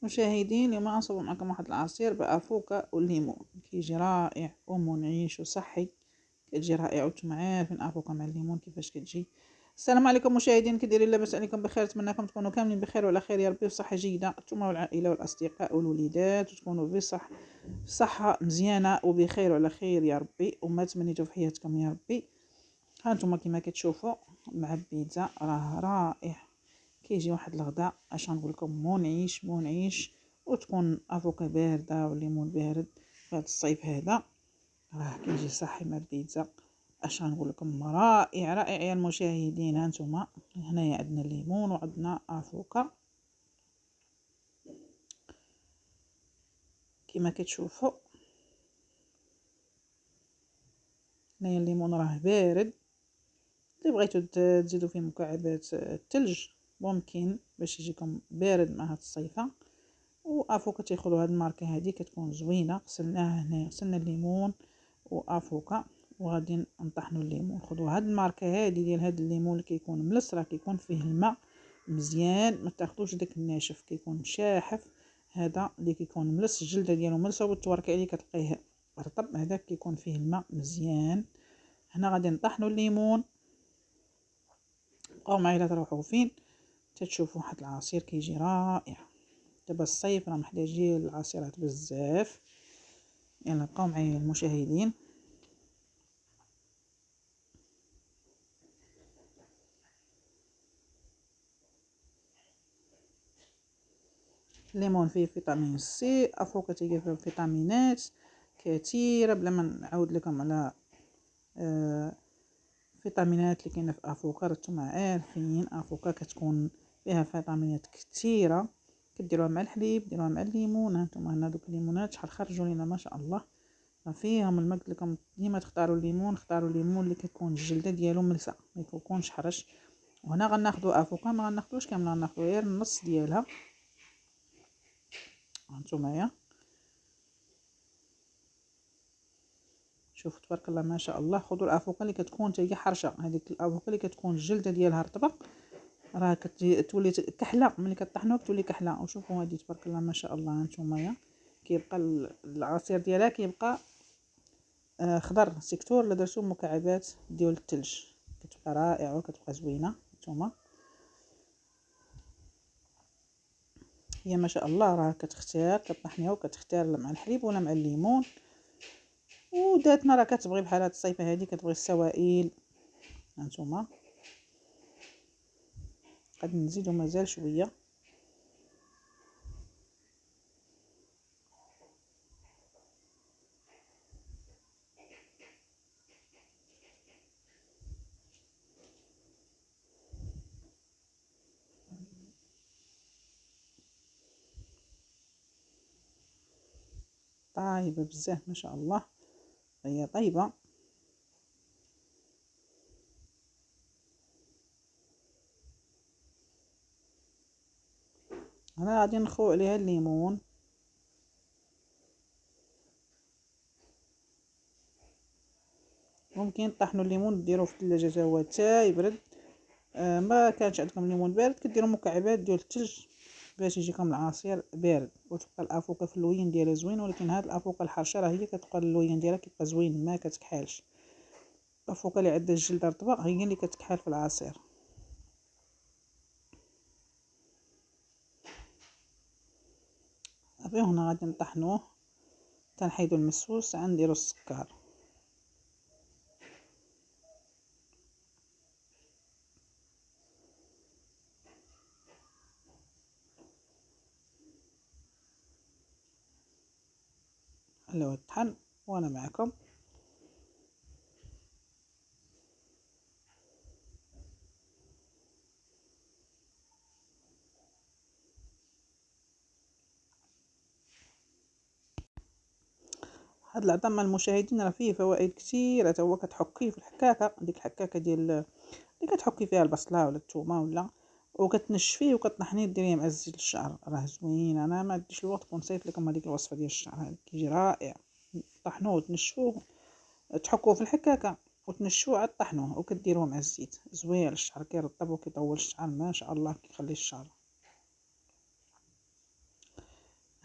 مشاهدين، اليوم غنصاوب معكم واحد العصير بافوكا والليمون، كيجي رائع ومنعش وصحي. كتجي رائع وانتم عارفين افوكا مع الليمون كيفاش كتجي. السلام عليكم مشاهدين، كي دايرين؟ لاباس عليكم؟ بخير، نتمنىكم تكونوا كاملين بخير وعلى خير يا ربي، وصحه جيده نتوما والعائله والاصدقاء والوليدات، وتكونوا بصحه مزيانه وبخير وعلى خير يا ربي، وما تمنيتوا في حياتكم يا ربي. ها نتوما كما كتشوفوا مع البيتزا راه رائع. كيجي واحد الغداء اش غنقول لكم منعش وتكون افوكا بارده والليمون بارد في هذا الصيف هذا، راه كيجي صحي مع البيتزا. اش غنقول لكم، رائع يا المشاهدين. ها نتوما هنايا عندنا الليمون وعندنا افوكا كما كتشوفوا. هنايا الليمون راه بارد، اللي بغيتو تزيدوا فيه مكعبات الثلج ممكن باش يجيكم بارد مع هاد الصيفه. وافوكا تياخذوا هاد الماركه هذه كتكون زوينه. غسلناها هنا، غسلنا الليمون وافوكا وغادي نطحنوا الليمون. خذوا هاد الماركه هذه ديال هاد الليمون اللي كيكون ملس، راه كيكون فيه الماء مزيان، ما تاخذوش داك الناشف كيكون شاحف. هذا اللي كيكون ملس، الجلده ديالو ملسه والتوركه اللي كتلقيه رطب، هذاك كيكون فيه الماء مزيان. هنا غادي نطحنوا الليمون. بقاو معايا لا تروحوا فين، تتشوفوا واحد العصير كيجي رائع. دابا الصيف راه محتاجين العصيرات بزاف. يلا بقاو معايا المشاهدين. الليمون فيه فيتامين سي، افوكا تيجي فيه فيتامينات كثيره بلا ما نعاود لكم على فيتامينات اللي كاينه في افوكا. نتوما عارفين افوكا كتكون فيها فيتامينات كثيره، كديروها مع الحليب، ديروها مع الليمون. هانتوما هنا دوك الليمونات شحال خرجوا لينا ما شاء الله، فيهم الماء. قلت لكم ديما تختاروا الليمون، اختاروا الليمون اللي كتكون الجلده ديالو ملسه، ما يكونش حرش. وهنا غناخذوا افوكا، ما غناخذوش كامله، غناخذوا غير النص ديالها. هانتوما شوفوا تبارك الله ما شاء الله. خذوا الافوكا اللي كتكون حتى هي حرشه، هذيك الافوكا اللي كتكون الجلده ديالها رطبه، راه كتولي كحله ملي كطحنوها كتولي كحله. وشوفوا هذه تبارك الله ما شاء الله. هانتوما كيبقى العصير ديالها كيبقى خضر سيكتور. لا درتو مكعبات ديال الثلج كتبقى رائعه وكتبقى زوينه. هانتوما هي ما شاء الله راه كتختار، كطحنيها وكتختار مع الحليب ولا مع الليمون. وداتنا راه كتبغي بحال هاد الصيفه هذه كتبغي السوائل. هانتوما غادي نزيدو مازال شويه. طايبه بزاف ما شاء الله، هي طيبه. انا غادي نخوي عليها الليمون. ممكن طحنوا الليمون ديروه في الثلاجه حتى هو حتى يبرد. ما كانش عندكم الليمون بارد كديروا مكعبات ديال الثلج باش يجيكم العصير بارد، وتبقى الافوكا في اللوين ديالها زوين. ولكن هاد الافوكا الحرشه راه هي كتبقى اللوين ديالها كيبقى زوين ما كتكحالش. الافوكا اللي عندها الجلده رطبه هي اللي كتكحل في العصير. صافي هنا غادي نطحنوه تنحيدو المسوس، نديرو السكر. خليوه يطحن وانا معكم. هاد العظام المشاهدين راه فيه فوائد كثيره، حتى هو كتحكيه في الحكاكه، ديك الحكاكه ديال اللي كتحكي فيها البصله ولا الثومه ولا، وكتنشفيه وكطحنيه ديريه مع الزيت للشعر، راه زوين. انا ما عنديش الوقت كون نصيفط لكم هذيك الوصفه ديال الشعر هذا كيجي رائع. طحنوه وتنشفوه، تحكوه في الحكاكه وتنشفوه عاد طحنوه وكديروه مع الزيت، زوين الشعر كيرطب وكيطول الشعر ما شاء الله، كيخلي الشعر.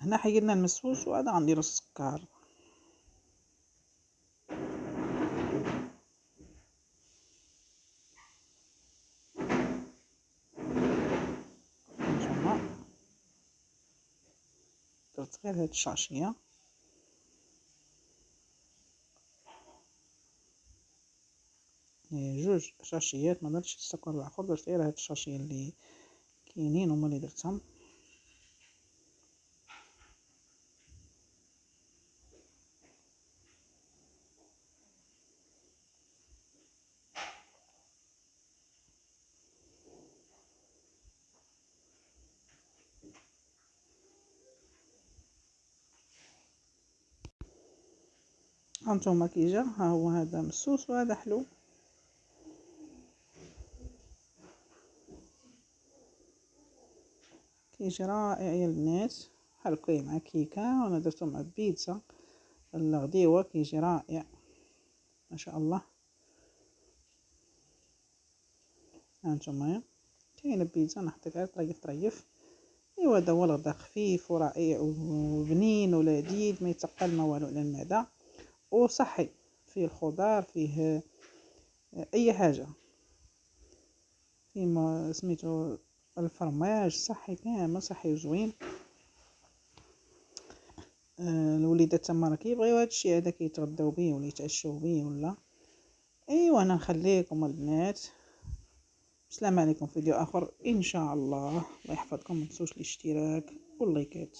هنا حيدنا المسوس وهذا غنديرو السكر. هانتوما درت غير هاد الشاشيه، جوج شاشيات، ما درتش السكر الاخر، درت غير هاد الشاشيه اللي كاينين هما اللي درتهم. هانتوما كي جا، ها هو هذا مسوس وهذا حلو. كيجي رائع يا البنات، بحال مع كيكه، وانا درتو مع بيتزا الغديوه، كيجي رائع ما شاء الله. هانتوما كاينه بيتزا نحطيك غير طريف. ايوا هذا هو الغدا، خفيف ورائع وبنين ولذيذ، ما يتقل ما والو على المعده، وصحي، فيه الخضار، فيه اي حاجه، فيه ما سميتو الفرماج صحي كامل، صحي وزوين. الوليدات تما راه كيبغيو هادشي هذا، كيتغداو به ولا يتعشاو به ولا. ايوا انا نخليكم البنات، السلام عليكم، فيديو اخر ان شاء الله. الله يحفظكم، ما تنسوش الاشتراك واللايكات.